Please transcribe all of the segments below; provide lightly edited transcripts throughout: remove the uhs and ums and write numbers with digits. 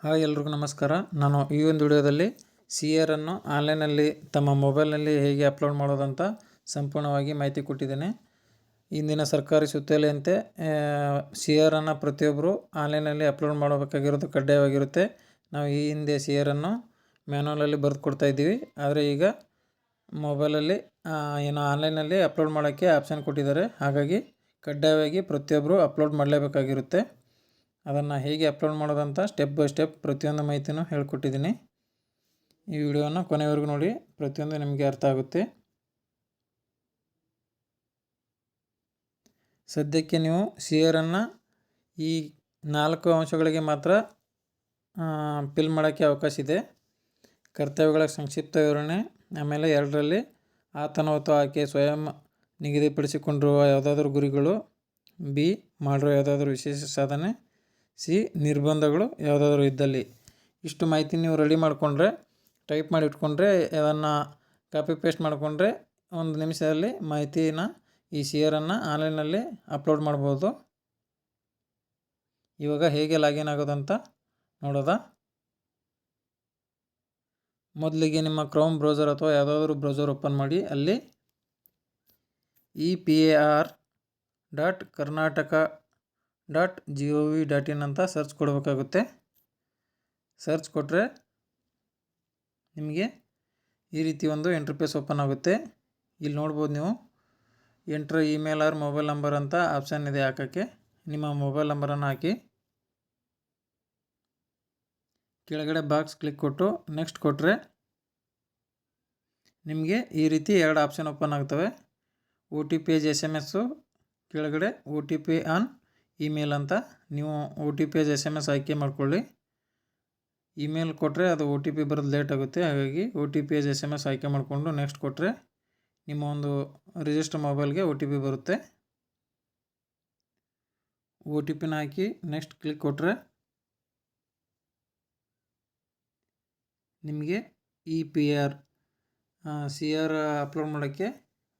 Hi ಎಲ್ರಿಗೂ ನಮಸ್ಕಾರ. ನಾನು ಈ ಒಂದು ವಿಡಿಯೋದಲ್ಲಿ CAರನ್ನು ಆನ್ಲೈನಲ್ಲಿ ತಮ್ಮ ಮೊಬೈಲ್ನಲ್ಲಿ ಹೇಗೆ ಅಪ್ಲೋಡ್ ಮಾಡೋದಂತ ಸಂಪೂರ್ಣವಾಗಿ ಮಾಹಿತಿ ಕೊಟ್ಟಿದ್ದೇನೆ. ಇಂದಿನ ಸರ್ಕಾರಿ ಸುತ್ತೋಲೆಯಂತೆ CAರನ್ನು ಪ್ರತಿಯೊಬ್ಬರು ಆನ್ಲೈನಲ್ಲಿ ಅಪ್ಲೋಡ್ ಮಾಡಬೇಕಾಗಿರೋದು ಕಡ್ಡಾಯವಾಗಿರುತ್ತೆ. ನಾವು ಈ ಹಿಂದೆ CAರನ್ನು ಮ್ಯಾನ್ಯಲಲ್ಲಿ ಬರೆದು ಕೊಡ್ತಾ ಇದ್ದೀವಿ. ಆದರೆ ಈಗ ಮೊಬೈಲಲ್ಲಿ ಆನ್ಲೈನಲ್ಲಿ ಅಪ್ಲೋಡ್ ಮಾಡೋಕ್ಕೆ ಆಪ್ಷನ್ ಕೊಟ್ಟಿದ್ದಾರೆ. ಹಾಗಾಗಿ ಕಡ್ಡಾಯವಾಗಿ ಪ್ರತಿಯೊಬ್ಬರು ಅಪ್ಲೋಡ್ ಮಾಡಲೇಬೇಕಾಗಿರುತ್ತೆ. ಅದನ್ನು ಹೇಗೆ ಅಪ್ಲೋಡ್ ಮಾಡೋದಂತ ಸ್ಟೆಪ್ ಬೈ ಸ್ಟೆಪ್ ಪ್ರತಿಯೊಂದು ಮಾಹಿತಿನೂ ಹೇಳ್ಕೊಟ್ಟಿದ್ದೀನಿ. ಈ ವಿಡಿಯೋನ ಕೊನೆವರೆಗೂ ನೋಡಿ, ಪ್ರತಿಯೊಂದು ನಿಮಗೆ ಅರ್ಥ ಆಗುತ್ತೆ. ಸದ್ಯಕ್ಕೆ ನೀವು CAರನ್ನು ಈ 4 ಅಂಶಗಳಿಗೆ ಮಾತ್ರ ಫಿಲ್ ಮಾಡೋಕ್ಕೆ ಅವಕಾಶ ಇದೆ. ಕರ್ತವ್ಯಗಳ ಸಂಕ್ಷಿಪ್ತ ವಿವರಣೆ, ಆಮೇಲೆ 2ರಲ್ಲಿ ಆತನ ಅಥವಾ ಆಕೆ ಸ್ವಯಂ ನಿಗದಿಪಡಿಸಿಕೊಂಡಿರುವ ಯಾವುದಾದ್ರೂ ಗುರಿಗಳು, B ಮಾಡಿರೋ ಯಾವುದಾದ್ರೂ ವಿಶೇಷ ಸಾಧನೆ, C ನಿರ್ಬಂಧಗಳು ಯಾವುದಾದ್ರೂ ಇದ್ದಲ್ಲಿ. ಇಷ್ಟು ಮಾಹಿತಿ ನೀವು ರೆಡಿ ಮಾಡಿಕೊಂಡ್ರೆ, ಟೈಪ್ ಮಾಡಿ ಇಟ್ಕೊಂಡ್ರೆ, ಅದನ್ನು ಕಾಪಿ ಪೇಸ್ಟ್ ಮಾಡಿಕೊಂಡ್ರೆ 1 ನಿಮಿಷದಲ್ಲಿ ಮಾಹಿತಿನ ಈ CAರನ್ನು ಆನ್ಲೈನಲ್ಲಿ ಅಪ್ಲೋಡ್ ಮಾಡ್ಬೋದು. ಇವಾಗ ಹೇಗೆ ಲಾಗಿನ್ ಆಗೋದಂತ ನೋಡೋದಾ? ಮೊದಲಿಗೆ ನಿಮ್ಮ ಕ್ರೋಮ್ ಬ್ರೌಸರ್ ಅಥವಾ ಯಾವುದಾದ್ರೂ ಬ್ರೌಸರ್ ಓಪನ್ ಮಾಡಿ, ಅಲ್ಲಿ epar.karnataka.gov.in ಅಂತ ಸರ್ಚ್ ಕೊಡಬೇಕಾಗುತ್ತೆ. ಸರ್ಚ್ ಕೊಟ್ಟರೆ ನಿಮಗೆ ಈ ರೀತಿ ಒಂದು ಇಂಟರ್ಫೇಸ್ ಓಪನ್ ಆಗುತ್ತೆ. ಇಲ್ಲಿ ನೋಡ್ಬೋದು ನೀವು enter email or mobile number ಅಂತ ಆಪ್ಷನ್ ಇದೆ ಹಾಕೋಕ್ಕೆ. ನಿಮ್ಮ ಮೊಬೈಲ್ ನಂಬರನ್ನು ಹಾಕಿ ಕೆಳಗಡೆ ಬಾಕ್ಸ್ ಕ್ಲಿಕ್ ಕೊಟ್ಟು ನೆಕ್ಸ್ಟ್ ಕೊಟ್ಟರೆ ನಿಮಗೆ ಈ ರೀತಿ 2 ಆಪ್ಷನ್ ಓಪನ್ ಆಗ್ತವೆ. OTP SMS, ಕೆಳಗಡೆ OTP ಆನ್ ಇಮೇಲ್ ಅಂತ. ನೀವು OTP SMS ಆಯ್ಕೆ ಮಾಡ್ಕೊಳ್ಳಿ. ಇಮೇಲ್ ಕೊಟ್ಟರೆ ಅದು OTP ಬರೋದು ಲೇಟ್ ಆಗುತ್ತೆ. ಹಾಗಾಗಿ OTP SMS ಆಯ್ಕೆ ಮಾಡಿಕೊಂಡು ನೆಕ್ಸ್ಟ್ ಕೊಟ್ಟರೆ ನಿಮ್ಮ ಒಂದು ರಿಜಿಸ್ಟರ್ ಮೊಬೈಲ್ಗೆ OTP ಬರುತ್ತೆ. OTPನ ಹಾಕಿ ನೆಕ್ಸ್ಟ್ ಕ್ಲಿಕ್ ಕೊಟ್ಟರೆ ನಿಮಗೆ CAR ಅಪ್ಲೋಡ್ ಮಾಡೋಕ್ಕೆ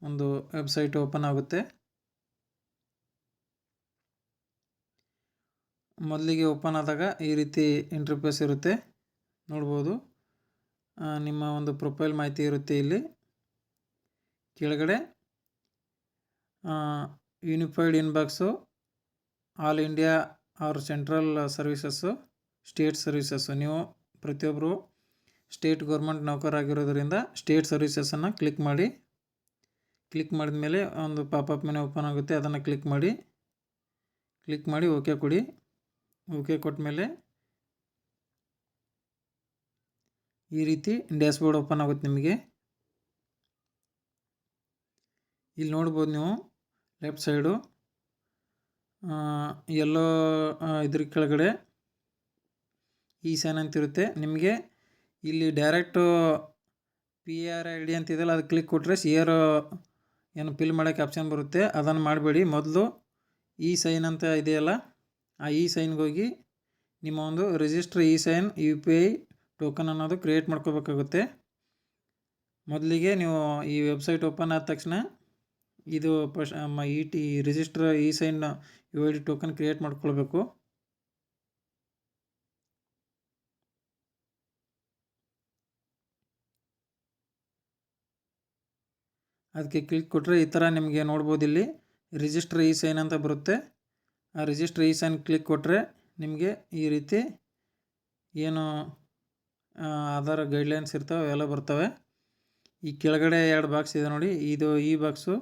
ಒಂದು ವೆಬ್ಸೈಟ್ ಓಪನ್ ಆಗುತ್ತೆ. ಮೊದಲಿಗೆ ಓಪನ್ ಆದಾಗ ಈ ರೀತಿ ಇಂಟರ್ಫೇಸ್ ಇರುತ್ತೆ, ನೋಡ್ಬೋದು. ನಿಮ್ಮ ಒಂದು ಪ್ರೊಫೈಲ್ ಮಾಹಿತಿ ಇರುತ್ತೆ. ಇಲ್ಲಿ ಕೆಳಗಡೆ unified inbox, all India or central services, state services. ನೀವು ಪ್ರತಿಯೊಬ್ಬರು ಸ್ಟೇಟ್ ಗೌರ್ಮೆಂಟ್ ನೌಕರಾಗಿರೋದ್ರಿಂದ ಸ್ಟೇಟ್ ಸರ್ವಿಸಸನ್ನು ಕ್ಲಿಕ್ ಮಾಡಿ. ಕ್ಲಿಕ್ ಮಾಡಿದ ಮೇಲೆ ಒಂದು ಪಾಪಪ್ ಮೆನು ಓಪನ್ ಆಗುತ್ತೆ. ಅದನ್ನು ಕ್ಲಿಕ್ ಮಾಡಿ ಓಕೆ ಕೊಡಿ. ಓಕೆ ಕೊಟ್ಟ ಮೇಲೆ ಈ ರೀತಿ ಡ್ಯಾಶ್ಬೋರ್ಡ್ ಓಪನ್ ಆಗುತ್ತೆ ನಿಮಗೆ. ಇಲ್ಲಿ ನೋಡ್ಬೋದು ನೀವು ಲೆಫ್ಟ್ ಸೈಡು ಎಲ್ಲೋ ಇದ್ರ ಕೆಳಗಡೆ ಇ-ಸೈನ್ ಅಂತಿರುತ್ತೆ. ನಿಮಗೆ ಇಲ್ಲಿ ಡೈರೆಕ್ಟು PRID ಅಂತಿದೆಯಲ್ಲ, ಅದು ಕ್ಲಿಕ್ ಕೊಟ್ಟರೆ CAR ಏನು ಫಿಲ್ ಮಾಡೋಕ್ಕೆ ಆಪ್ಷನ್ ಬರುತ್ತೆ. ಅದನ್ನು ಮಾಡಬೇಡಿ. ಮೊದಲು ಇ-ಸೈನ್ ಅಂತ ಇದೆಯಲ್ಲ, ಆ ಇ-ಸೈನ್ಗೆ ಹೋಗಿ ನಿಮ್ಮ ಒಂದು ರಿಜಿಸ್ಟರ್ ಇ-ಸೈನ್ UPI ಟೋಕನ್ ಅನ್ನೋದು ಕ್ರಿಯೇಟ್ ಮಾಡ್ಕೋಬೇಕಾಗುತ್ತೆ. ಮೊದಲಿಗೆ ನೀವು ಈ ವೆಬ್ಸೈಟ್ ಓಪನ್ ಆದ ತಕ್ಷಣ ಇದು register E-sign UID token create ಮಾಡ್ಕೊಳ್ಬೇಕು. ಅದಕ್ಕೆ ಕ್ಲಿಕ್ ಕೊಟ್ಟರೆ ಈ ಥರ ನಿಮಗೆ ನೋಡ್ಬೋದು, ಇಲ್ಲಿ ರಿಜಿಸ್ಟರ್ ಇ-ಸೈನ್ ಅಂತ ಬರುತ್ತೆ. ಆ ರಿಜಿಸ್ಟರ್ ಇ-ಸೈನ್ ಕ್ಲಿಕ್ ಕೊಟ್ಟರೆ ನಿಮಗೆ ಈ ರೀತಿ ಏನು ಆಧಾರ್ ಗೈಡ್ಲೈನ್ಸ್ ಇರ್ತವೆ ಅವೆಲ್ಲ ಬರ್ತವೆ. ಈ ಕೆಳಗಡೆ 2 ಬಾಕ್ಸ್ ಇದೆ ನೋಡಿ, ಇದು ಈ ಬಾಕ್ಸು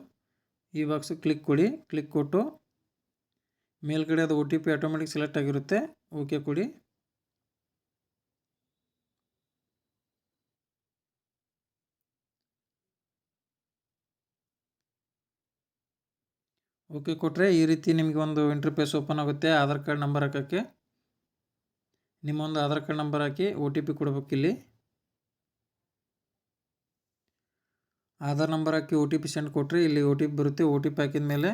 ಕ್ಲಿಕ್ ಕೊಡಿ. ಕ್ಲಿಕ್ ಕೊಟ್ಟು ಮೇಲ್ಗಡೆ ಅದು OTP ಆಟೋಮೆಟಿಕ್ ಸೆಲೆಕ್ಟ್ ಆಗಿರುತ್ತೆ. ಓಕೆ ಕೊಡಿ. ಓಕೆ ಕೊಟ್ಟರೆ ಈ ರೀತಿ ನಿಮಗೆ ಒಂದು ಇಂಟರ್ಫೇಸ್ ಓಪನ್ ಆಗುತ್ತೆ. ಆಧಾರ್ ಕಾರ್ಡ್ ನಂಬರ್ ಹಾಕೋಕ್ಕೆ ನಿಮ್ಮೊಂದು ಆಧಾರ್ ಕಾರ್ಡ್ ನಂಬರ್ ಹಾಕಿ OTP ಕೊಡಬೇಕು. ಇಲ್ಲಿ ಆಧಾರ್ ನಂಬರ್ ಹಾಕಿ OTP ಸೆಂಡ್ ಕೊಟ್ಟರೆ ಇಲ್ಲಿ OTP ಬರುತ್ತೆ. OTP ಹಾಕಿದ ಮೇಲೆ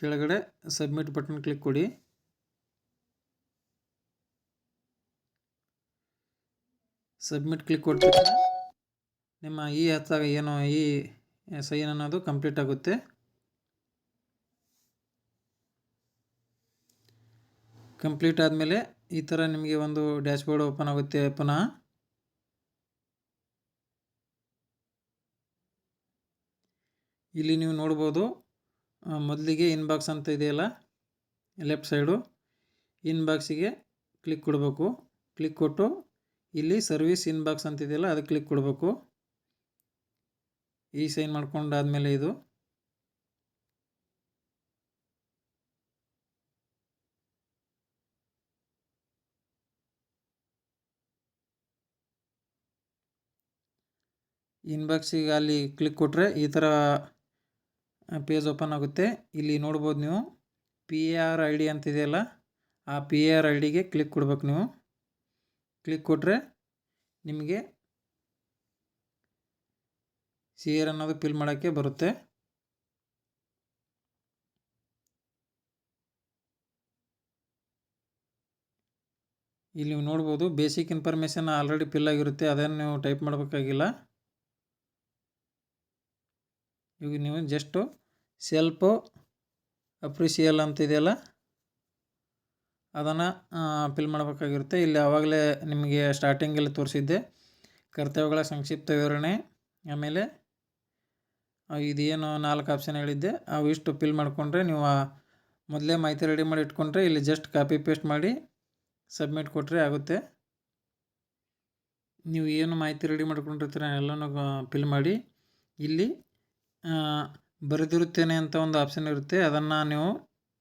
ಕೆಳಗಡೆ ಸಬ್ಮಿಟ್ ಬಟನ್ ಕ್ಲಿಕ್ ಕೊಡಿ. ಸಬ್ಮಿಟ್ ಕ್ಲಿಕ್ ಕೊಟ್ಟರೆ ನಿಮ್ಮ ಈ ಸೈನ್ ಅನ್ನೋದು ಕಂಪ್ಲೀಟ್ ಆಗುತ್ತೆ. ಕಂಪ್ಲೀಟ್ ಆದಮೇಲೆ ಈ ಥರ ನಿಮಗೆ ಒಂದು ಡ್ಯಾಶ್ಬೋರ್ಡ್ ಓಪನ್ ಆಗುತ್ತೆ. ಪುನಃ ಇಲ್ಲಿ ನೀವು ನೋಡ್ಬೋದು, ಮೊದಲಿಗೆ ಇನ್ಬಾಕ್ಸ್ ಅಂತ ಇದೆಯಲ್ಲ ಲೆಫ್ಟ್ ಸೈಡು, ಇನ್ಬಾಕ್ಸಿಗೆ ಕ್ಲಿಕ್ ಕೊಡಬೇಕು. ಕ್ಲಿಕ್ ಕೊಟ್ಟು ಇಲ್ಲಿ ಸರ್ವಿಸ್ ಇನ್ಬಾಕ್ಸ್ ಅಂತ ಇದೆಯಲ್ಲ ಅದಕ್ಕೆ ಕ್ಲಿಕ್ ಕೊಡಬೇಕು. ಈ ಸೈನ್ ಮಾಡ್ಕೊಂಡಾದ್ಮೇಲೆ ಇದು ಇನ್ಬಾಕ್ಸಿಗೆ ಅಲ್ಲಿ ಕ್ಲಿಕ್ ಕೊಟ್ಟರೆ ಈ ಥರ ಪೇಜ್ ಓಪನ್ ಆಗುತ್ತೆ. ಇಲ್ಲಿ ನೋಡ್ಬೋದು ನೀವು PAR ID ಅಂತಿದೆಯಲ್ಲ, ಆ PAR IDಗೆ ಕ್ಲಿಕ್ ಕೊಡ್ಬೇಕು. ನೀವು ಕ್ಲಿಕ್ ಕೊಟ್ಟರೆ ನಿಮಗೆ CR ಅನ್ನೋದು ಫಿಲ್ ಮಾಡೋಕ್ಕೆ ಬರುತ್ತೆ. ಇಲ್ಲಿ ನೀವು ನೋಡ್ಬೋದು ಬೇಸಿಕ್ ಇನ್ಫಾರ್ಮೇಷನ್ ಆಲ್ರೆಡಿ ಫಿಲ್ ಆಗಿರುತ್ತೆ, ಅದನ್ನು ನೀವು ಟೈಪ್ ಮಾಡಬೇಕಾಗಿಲ್ಲ. ಈಗ ನೀವು ಜಸ್ಟು ಸೆಲ್ಫ್ ಅಪ್ರಿಷಿಯಲ್ ಅಂತಿದೆಯಲ್ಲ ಅದನ್ನು ಫಿಲ್ ಮಾಡಬೇಕಾಗಿರುತ್ತೆ. ಇಲ್ಲಿ ಆವಾಗಲೇ ನಿಮಗೆ ಸ್ಟಾರ್ಟಿಂಗಲ್ಲಿ ತೋರಿಸಿದ್ದೆ ಕರ್ತವ್ಯಗಳ ಸಂಕ್ಷಿಪ್ತ ವಿವರಣೆ, ಆಮೇಲೆ ಇದೇನು 4 ಆಪ್ಷನ್ ಹೇಳಿದ್ದೆ ಅವು ಇಷ್ಟು ಫಿಲ್ ಮಾಡಿಕೊಂಡ್ರೆ ನೀವು ಮೊದಲೇ ಮಾಹಿತಿ ರೆಡಿ ಮಾಡಿ ಇಟ್ಕೊಂಡ್ರೆ ಇಲ್ಲಿ ಜಸ್ಟ್ ಕಾಪಿ ಪೇಸ್ಟ್ ಮಾಡಿ ಸಬ್ಮಿಟ್ ಕೊಟ್ಟರೆ ಆಗುತ್ತೆ. ನೀವು ಏನು ಮಾಹಿತಿ ರೆಡಿ ಮಾಡ್ಕೊಂಡಿರ್ತೀರ ಎಲ್ಲನೂ ಫಿಲ್ ಮಾಡಿ ಇಲ್ಲಿ ಬರೆದಿರುತ್ತೇನೆ ಅಂತ ಒಂದು ಆಪ್ಷನ್ ಇರುತ್ತೆ, ಅದನ್ನು ನೀವು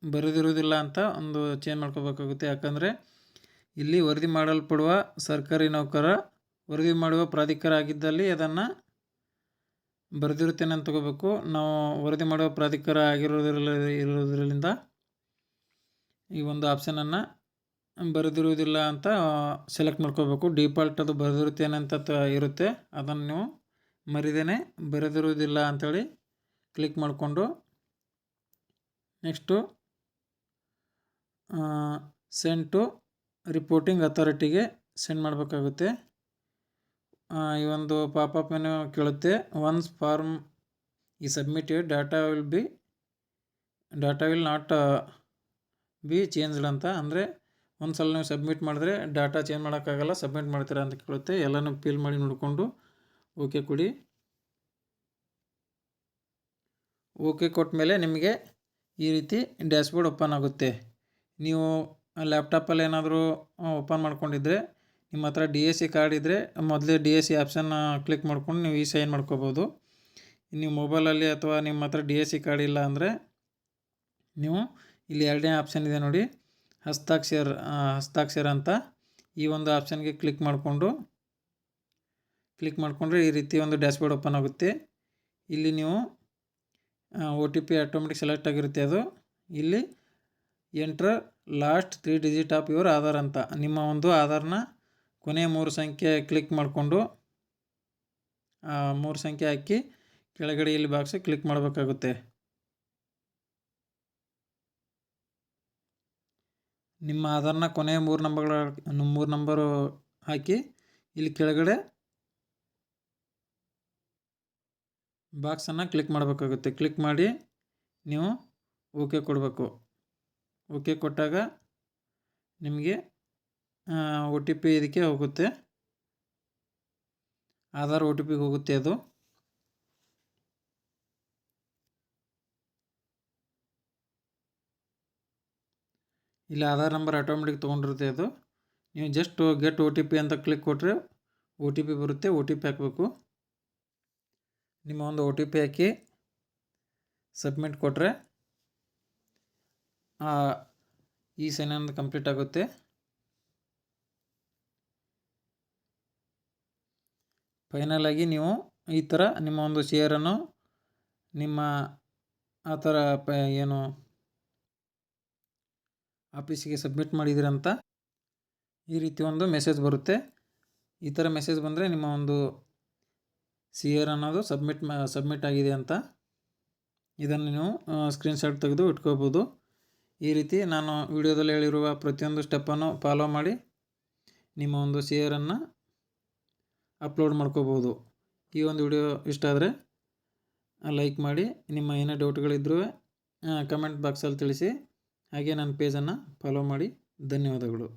ಬರೆದಿರುವುದಿಲ್ಲ ಅಂತ ಒಂದು ಚೇಂಜ್ ಮಾಡ್ಕೋಬೇಕಾಗುತ್ತೆ. ಯಾಕಂದರೆ ಇಲ್ಲಿ ವರದಿ ಮಾಡಲ್ಪಡುವ ಸರ್ಕಾರಿ ನೌಕರ ವರದಿ ಮಾಡುವ ಪ್ರಾಧಿಕಾರ ಆಗಿದ್ದಲ್ಲಿ ಅದನ್ನು ಬರೆದಿರುತ್ತೇನೆ ಅಂತ ತಗೋಬೇಕು. ನಾವು ವರದಿ ಮಾಡುವ ಪ್ರಾಧಿಕಾರ ಇರೋದ್ರಿಂದ ಈ ಒಂದು ಆಪ್ಷನನ್ನು ಬರೆದಿರುವುದಿಲ್ಲ ಅಂತ ಸೆಲೆಕ್ಟ್ ಮಾಡ್ಕೋಬೇಕು. ಡಿಫಾಲ್ಟ್ ಅದು ಬರೆದಿರುತ್ತೇನೆ ಅಂತ ಇರುತ್ತೆ, ಅದನ್ನು ನೀವು ಮರಿದೇನೆ ಬರೆದಿರುವುದಿಲ್ಲ ಅಂಥೇಳಿ ಕ್ಲಿಕ್ ಮಾಡಿಕೊಂಡು ನೆಕ್ಸ್ಟು ಸೆಂಡ್ ಟು ರಿಪೋರ್ಟಿಂಗ್ ಅಥಾರಿಟಿಗೆ ಸೆಂಡ್ ಮಾಡಬೇಕಾಗುತ್ತೆ. ಈ ಒಂದು ಪಾಪಪ್ ಮೆನು ಕೇಳುತ್ತೆ, ಒನ್ಸ್ ಫಾರ್ಮ್ ಈ submitted data will not be changed ಅಂತ. ಅಂದರೆ ಒಂದು ಸಲ ನೀವು ಸಬ್ಮಿಟ್ ಮಾಡಿದ್ರೆ ಡಾಟಾ ಚೇಂಜ್ ಮಾಡೋಕ್ಕಾಗಲ್ಲ, ಸಬ್ಮಿಟ್ ಮಾಡ್ತೀರಾ ಅಂತ ಕೇಳುತ್ತೆ. ಎಲ್ಲನೂ ಫಿಲ್ ಮಾಡಿ ನೋಡಿಕೊಂಡು ಓಕೆ ಕೊಡಿ. ಓಕೆ ಕೊಟ್ಟ ಮೇಲೆ ನಿಮಗೆ ಈ ರೀತಿ ಡ್ಯಾಶ್ಬೋರ್ಡ್ ಓಪನ್ ಆಗುತ್ತೆ. ನೀವು ಲ್ಯಾಪ್ಟಾಪಲ್ಲಿ ಏನಾದರೂ ಓಪನ್ ಮಾಡ್ಕೊಂಡಿದ್ರೆ ನಿಮ್ಮ ಹತ್ರ DSC ಕಾರ್ಡ್ ಇದ್ದರೆ ಮೊದಲೇ DSC ಆಪ್ಷನ್ ಕ್ಲಿಕ್ ಮಾಡ್ಕೊಂಡು ನೀವು ಸೈನ್ ಮಾಡ್ಕೋಬೋದು. ನೀವು ಮೊಬೈಲಲ್ಲಿ ಅಥವಾ ನಿಮ್ಮ ಹತ್ರ DSC ಕಾರ್ಡ್ ಇಲ್ಲ ಅಂದರೆ ನೀವು ಇಲ್ಲಿ 2ನೇ ಆಪ್ಷನ್ ಇದೆ ನೋಡಿ, ಹಸ್ತಾಕ್ಷರ ಅಂತ, ಈ ಒಂದು ಆಪ್ಷನ್ಗೆ ಕ್ಲಿಕ್ ಮಾಡಿಕೊಂಡ್ರೆ ಈ ರೀತಿ ಒಂದು ಡ್ಯಾಶ್ಬೋರ್ಡ್ ಓಪನ್ ಆಗುತ್ತೆ. ಇಲ್ಲಿ ನೀವು OTP ಆಟೋಮೆಟಿಕ್ ಸೆಲೆಕ್ಟ್ ಆಗಿರುತ್ತೆ. ಅದು ಇಲ್ಲಿ enter last 3 digit of your Aadhaar ಅಂತ, ನಿಮ್ಮ ಒಂದು ಆಧಾರ್ನ ಕೊನೆಯ 3 ಸಂಖ್ಯೆ ಕ್ಲಿಕ್ ಮಾಡಿಕೊಂಡು 3 ಸಂಖ್ಯೆ ಹಾಕಿ ಕೆಳಗಡೆ ಇಲ್ಲಿ ಬಾಕ್ಸ್ ಕ್ಲಿಕ್ ಮಾಡಬೇಕಾಗುತ್ತೆ. ನಿಮ್ಮ ಆಧಾರ್ನ ಕೊನೆಯ 3 ನಂಬರು ಹಾಕಿ ಇಲ್ಲಿ ಕೆಳಗಡೆ ಬಾಕ್ಸನ್ನು ಕ್ಲಿಕ್ ಮಾಡಬೇಕಾಗುತ್ತೆ. ಕ್ಲಿಕ್ ಮಾಡಿ ನೀವು ಓಕೆ ಕೊಡಬೇಕು. ಓಕೆ ಕೊಟ್ಟಾಗ ನಿಮಗೆ OTP ಇದಕ್ಕೆ ಹೋಗುತ್ತೆ, ಆಧಾರ್ OTPಗೆ ಹೋಗುತ್ತೆ. ಅದು ಇಲ್ಲಿ ಆಧಾರ್ ನಂಬರ್ ಆಟೋಮೆಟಿಕ್ ತೊಗೊಂಡಿರುತ್ತೆ. ಅದು ನೀವು ಜಸ್ಟ್ ಗೆಟ್ OTP ಅಂತ ಕ್ಲಿಕ್ ಕೊಟ್ಟರೆ OTP ಬರುತ್ತೆ, OTP ಹಾಕಬೇಕು. ನಿಮ್ಮ ಒಂದು OTP ಹಾಕಿ ಸಬ್ಮಿಟ್ ಕೊಟ್ಟರೆ ಈ ಸೈನ್ ಅನ್ನೋದು ಕಂಪ್ಲೀಟ್ ಆಗುತ್ತೆ. ಫೈನಲ್ ಆಗಿ ನೀವು ಈ ಥರ ನಿಮ್ಮ ಒಂದು ಶೇರನ್ನು ನಿಮ್ಮ ಆ ಥರ ಏನು ಆಫೀಸಿಗೆ ಸಬ್ಮಿಟ್ ಮಾಡಿದಿರಂತ ಈ ರೀತಿ ಒಂದು ಮೆಸೇಜ್ ಬರುತ್ತೆ. ಈ ಥರ ಮೆಸೇಜ್ ಬಂದರೆ ನಿಮ್ಮ ಒಂದು CR ಅನ್ನೋದು ಸಬ್ಮಿಟ್ ಆಗಿದೆ ಅಂತ. ಇದನ್ನು ನೀವು ಸ್ಕ್ರೀನ್ಶಾಟ್ ತೆಗೆದು ಇಟ್ಕೋಬೋದು. ಈ ರೀತಿ ನಾನು ವಿಡಿಯೋದಲ್ಲಿ ಹೇಳಿರುವ ಪ್ರತಿಯೊಂದು ಸ್ಟೆಪ್ಪನ್ನು ಫಾಲೋ ಮಾಡಿ ನಿಮ್ಮ ಒಂದು CR ಅನ್ನು ಅಪ್ಲೋಡ್ ಮಾಡ್ಕೋಬೋದು. ಈ ಒಂದು ವಿಡಿಯೋ ಇಷ್ಟ ಆದರೆ ಲೈಕ್ ಮಾಡಿ, ನಿಮ್ಮ ಏನೇ ಡೌಟ್ಗಳಿದ್ರೂ ಕಮೆಂಟ್ ಬಾಕ್ಸಲ್ಲಿ ತಿಳಿಸಿ. ಹಾಗೆ ನನ್ನ ಪೇಜನ್ನು ಫಾಲೋ ಮಾಡಿ. ಧನ್ಯವಾದಗಳು.